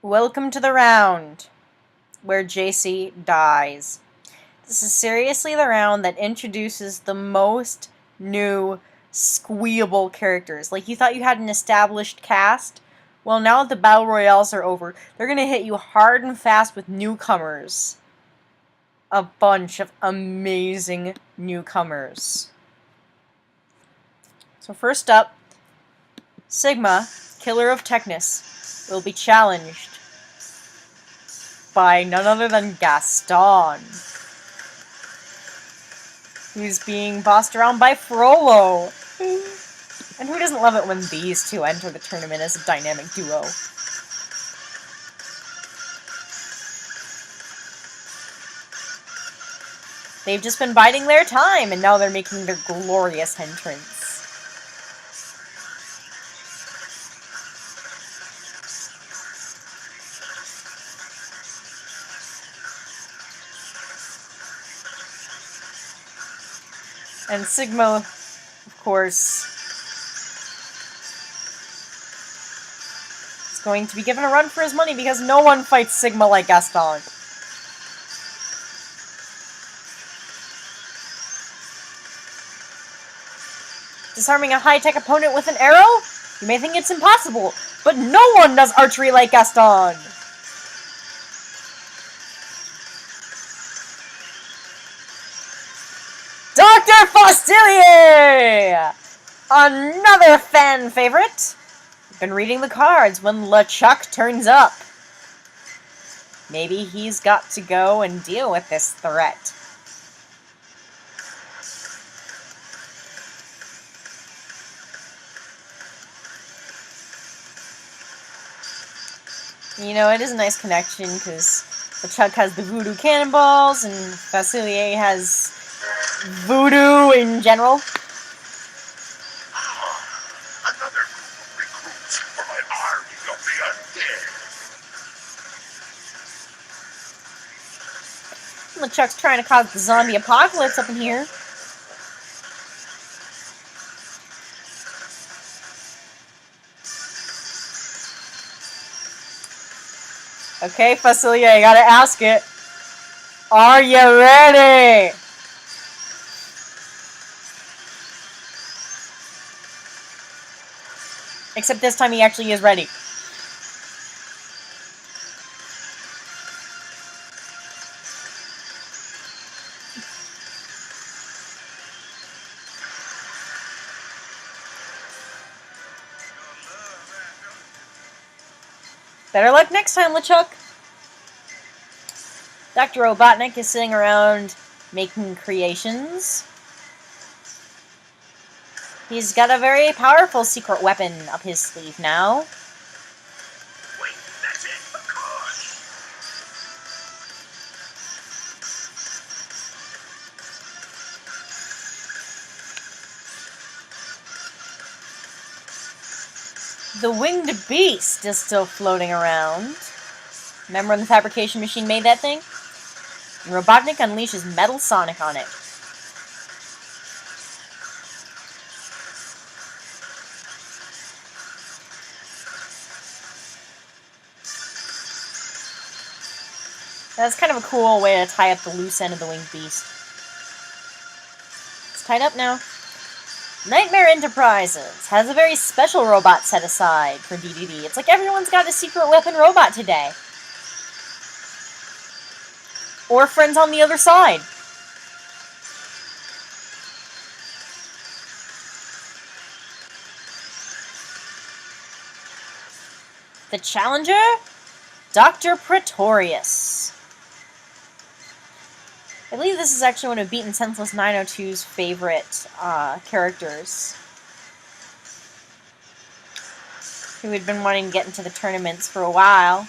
Welcome to the round where Jacey dies. This is seriously the round that introduces the most new squeeable characters. Like, you thought you had an established cast? Well, now that the battle royales are over, they're gonna hit you hard and fast with newcomers. A bunch of amazing newcomers. So first up, Sigma, Killer of Technus, will be challenged by none other than Gaston, who's being bossed around by Frollo. And who doesn't love it when these two enter the tournament as a dynamic duo? They've just been biding their time, and now they're making their glorious entrance. And Sigma, of course, is going to be given a run for his money because no one fights Sigma like Gaston. Disarming a high-tech opponent with an arrow? You may think it's impossible, but no one does archery like Gaston! Dr. Faustilier! Another fan favorite! I've been reading the cards when LeChuck turns up. Maybe he's got to go and deal with this threat. You know, it is a nice connection, because LeChuck has the voodoo cannonballs, and Faustilier has voodoo in general. Another group of recruits for my army of the undead. LeChuck's trying to cause the zombie apocalypse up in here. Okay, Faustilier, I gotta ask it. Are you ready? Except this time he actually is ready. Better luck next time, LeChuck. Dr. Robotnik is sitting around making creations. He's got a very powerful secret weapon up his sleeve now. Wait, that's it, of course. The winged beast is still floating around. Remember when the fabrication machine made that thing? And Robotnik unleashes Metal Sonic on it. That's kind of a cool way to tie up the loose end of the winged beast. It's tied up now. Nightmare Enterprises has a very special robot set aside for DDD. It's like everyone's got a secret weapon robot today. Or friends on the other side. The challenger? Dr. Pretorius. I believe this is actually one of Beaten Senseless 902's favorite characters, who had been wanting to get into the tournaments for a while.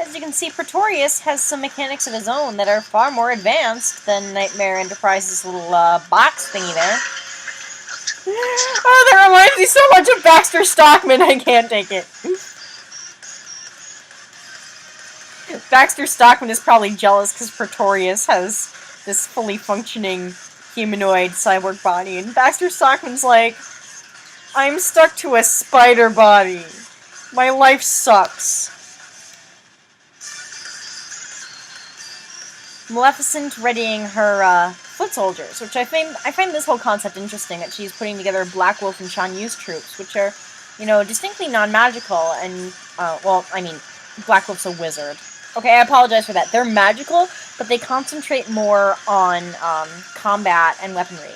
As you can see, Pretorius has some mechanics of his own that are far more advanced than Nightmare Enterprises' little box thingy there. Oh, that reminds me so much of Baxter Stockman, I can't take it. Baxter Stockman is probably jealous because Pretorius has this fully functioning humanoid cyborg body, and Baxter Stockman's like, I'm stuck to a spider body. My life sucks. Maleficent readying her foot soldiers, which I find this whole concept interesting, that she's putting together Black Wolf and Shan Yu's troops, which are, you know, distinctly non-magical, and, well, I mean, Black Wolf's a wizard. Okay, I apologize for that. They're magical, but they concentrate more on, combat and weaponry.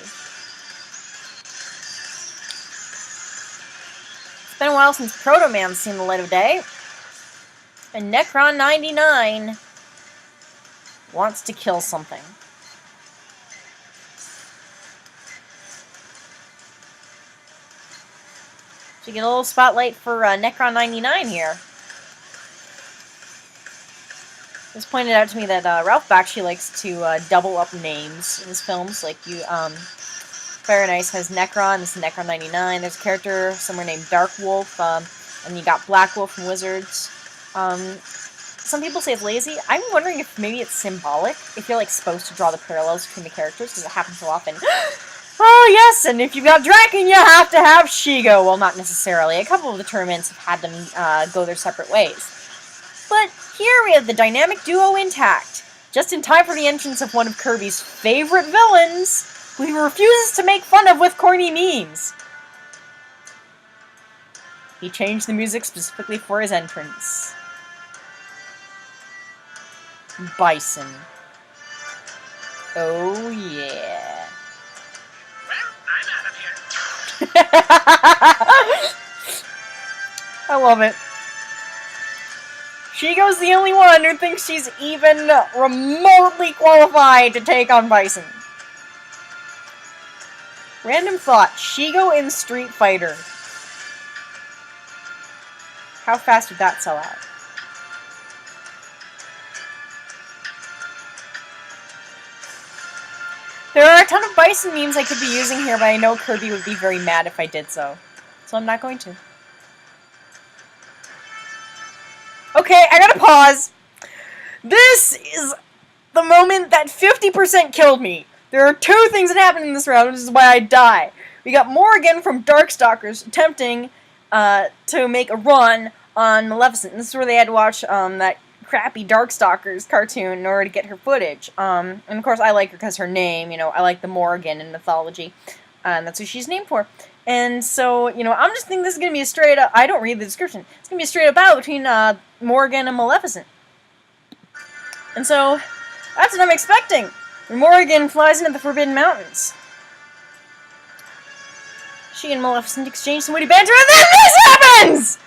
It's been a while since Proto-Man's seen the light of day, and Necron 99 wants to kill something. So you get a little spotlight for Necron 99 here. It was pointed out to me that Ralph actually likes to double up names in his films. Like, Fire and Ice has Necron, this is Necron 99. There's a character somewhere named Dark Wolf, and you got Black Wolf from Wizards. Some people say it's lazy. I'm wondering if maybe it's symbolic, if you're, like, supposed to draw the parallels between the characters, because it happens so often. Oh, yes, and if you've got Draken, you have to have Shigo. Well, not necessarily. A couple of the tournaments have had them go their separate ways. But here we have the dynamic duo intact, just in time for the entrance of one of Kirby's favorite villains, who he refuses to make fun of with corny memes. He changed the music specifically for his entrance. Bison. Oh, yeah. Well, I'm out of here. I love it. Shigo's the only one who thinks she's even remotely qualified to take on Bison. Random thought, Shigo in Street Fighter. How fast would that sell out? There are a ton of Bison memes I could be using here, but I know Kirby would be very mad if I did so. So I'm not going to. Okay, I gotta pause. This is the moment that 50% killed me. There are two things that happen in this round, which is why I die. We got Morrigan from Darkstalkers attempting to make a run on Maleficent. This is where they had to watch that crappy Darkstalkers cartoon in order to get her footage. And of course I like her because her name, you know, I like the Morrigan in mythology. And that's who she's named for. And so, you know, I'm just thinking this is going to be a straight up, I don't read the description, it's going to be a straight up battle between Morrigan and Maleficent. And so, that's what I'm expecting. When Morrigan flies into the Forbidden Mountains. She and Maleficent exchange some witty banter, and then this happens!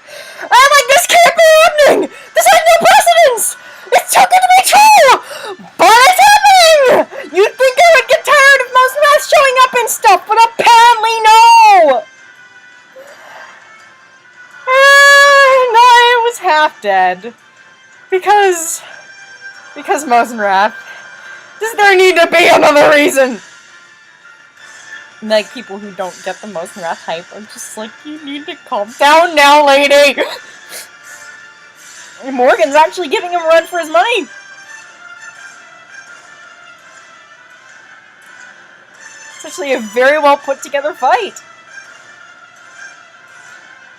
I'm like, this can't be happening! This has no precedence! It's too good to be true! But it's happening! You'd think I would get tired of most math showing up and stuff, but apparently no! And I was half dead. Because Mosenrath. Does there need to be another reason? Like, people who don't get the Mosenrath hype are just like, you need to calm down now, lady! And Morgan's actually giving him a run for his money. It's actually a very well put together fight.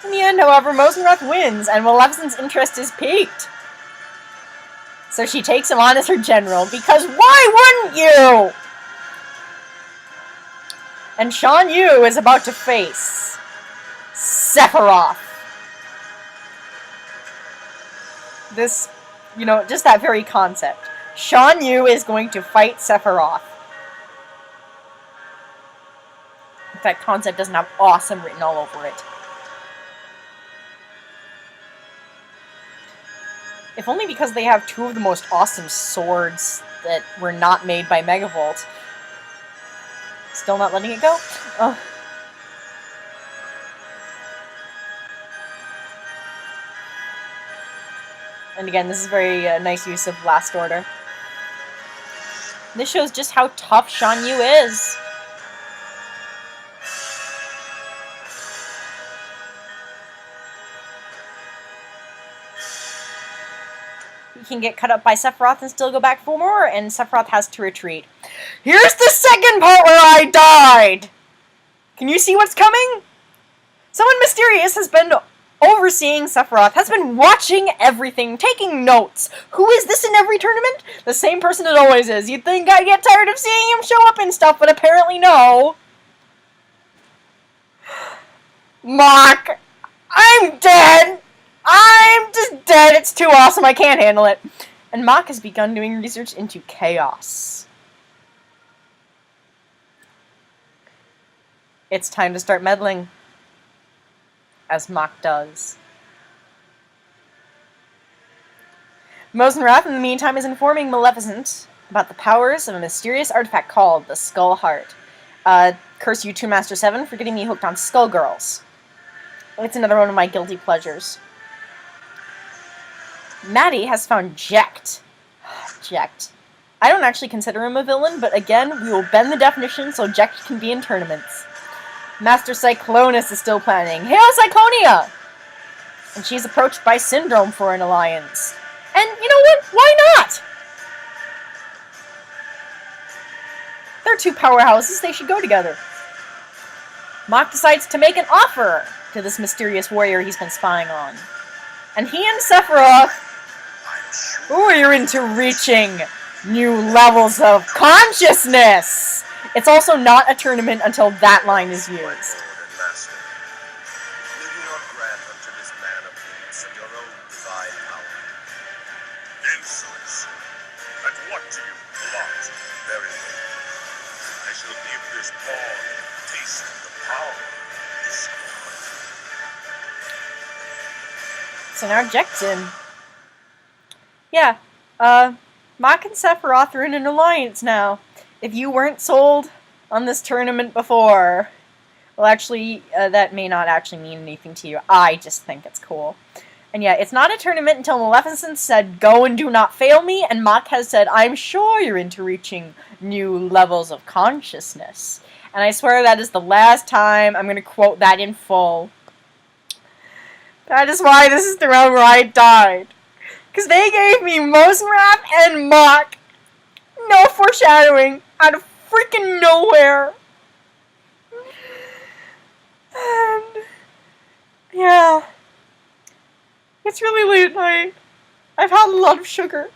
In the end, however, Mosenrath wins, and Maleficent's interest is piqued. So she takes him on as her general, because why wouldn't you? And Shan Yu is about to face Sephiroth. This, you know, just that very concept. Shan Yu is going to fight Sephiroth. That concept doesn't have awesome written all over it. If only because they have two of the most awesome swords that were not made by Megavolt. Still not letting it go? Oh. And again, this is very nice use of Last Order. This shows just how tough Shan Yu is. He can get cut up by Sephiroth and still go back for more, and Sephiroth has to retreat. Here's the second part where I died! Can you see what's coming? Someone mysterious has been overseeing Sephiroth, has been watching everything, taking notes. Who is this in every tournament? The same person it always is. You'd think I'd get tired of seeing him show up and stuff, but apparently no. Mock! I'm dead! I'm just dead. It's too awesome. I can't handle it. And Mock has begun doing research into chaos. It's time to start meddling. As Mock does. Mosenrath, in the meantime, is informing Maleficent about the powers of a mysterious artifact called the Skull Heart. Curse you, Toon Master 7, for getting me hooked on Skullgirls. It's another one of my guilty pleasures. Maddie has found Jecht. Jecht. I don't actually consider him a villain, but again, we will bend the definition so Jecht can be in tournaments. Master Cyclonus is still planning. Hail Cyclonia! And she's approached by Syndrome for an alliance. And you know what? Why not? They're two powerhouses. They should go together. Mock decides to make an offer to this mysterious warrior he's been spying on. And he and Sephiroth, you're into reaching new levels of consciousness. It's also not a tournament until that line is used. Insolence. And what do you plot? Very well. I shall give this pawn a taste of the power of this sword. So now Jecht's in. Yeah, Mock and Sephiroth are in an alliance now. If you weren't sold on this tournament before, well, actually, that may not actually mean anything to you. I just think it's cool. And yeah, it's not a tournament until Maleficent said, go and do not fail me, and Mock has said, I'm sure you're into reaching new levels of consciousness. And I swear that is the last time I'm going to quote that in full. That is why this is the round where I died. Because they gave me Mosenrath and Mock. No foreshadowing. Out of freaking nowhere. And yeah. It's really late at night. I've had a lot of sugar.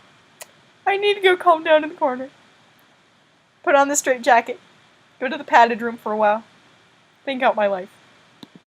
I need to go calm down in the corner. Put on the straitjacket. Go to the padded room for a while. Think out my life.